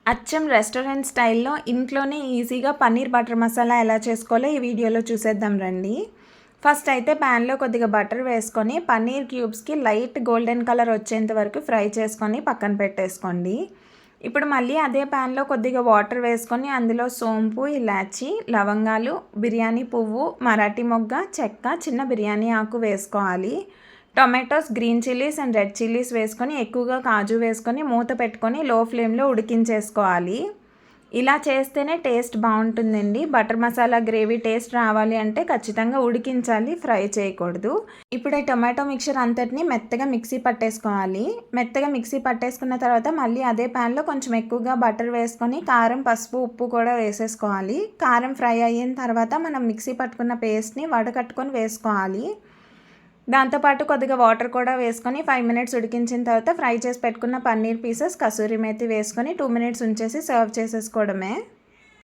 అచ్చం రెస్టారెంట్ స్టైల్‌లో ఇంట్లోనే ఈజీగా పన్నీర్ బటర్ మసాలా ఎలా చేసుకోవాలో ఈ వీడియోలో చూసేద్దాం రండి. ఫస్ట్ అయితే ప్యాన్‌లో కొద్దిగా బటర్ వేసుకొని పన్నీర్ క్యూబ్స్‌కి లైట్ గోల్డెన్ కలర్ వచ్చేంత వరకు ఫ్రై చేసుకొని పక్కన పెట్టేసుకోండి. ఇప్పుడు మళ్ళీ అదే ప్యాన్‌లో కొద్దిగా వాటర్ వేసుకొని అందులో సోంపు, ఇలాచీ, లవంగాలు, బిర్యానీ పువ్వు, మరాఠీ మొగ్గ, చెక్క, చిన్న బిర్యానీ ఆకు వేసుకోవాలి. Tomatoes, green chillies and red chillies వేసుకొని ఎక్కువగా కాజు వేసుకొని మూత పెట్టుకొని లో ఫ్లేమ్లో ఉడికించేసుకోవాలి. ఇలా చేస్తేనే టేస్ట్ బాగుంటుందండి. బటర్ మసాలా గ్రేవీ టేస్ట్ రావాలి అంటే ఖచ్చితంగా ఉడికించాలి, ఫ్రై చేయకూడదు. ఇప్పుడు ఈ టొమాటో మిక్చర్ అంతటిని మెత్తగా మిక్సీ పట్టేసుకోవాలి. మెత్తగా మిక్సీ పట్టేసుకున్న తర్వాత మళ్ళీ అదే ప్యాన్లో కొంచెం ఎక్కువగా బటర్ వేసుకొని కారం, పసుపు, ఉప్పు కూడా వేసేసుకోవాలి. కారం ఫ్రై అయిన తర్వాత మనం మిక్సీ పట్టుకున్న పేస్ట్ని వడకట్టుకొని వేసుకోవాలి. దాంతోపాటు కొద్దిగా వాటర్ కూడా వేసుకొని 5 మినిట్స్ ఉడికించిన తర్వాత ఫ్రై చేసి పెట్టుకున్న పన్నీర్ పీసెస్, కసూరి మేతి వేసుకొని 2 మినిట్స్ ఉంచేసి సర్వ్ చేసేసుకోవడమే.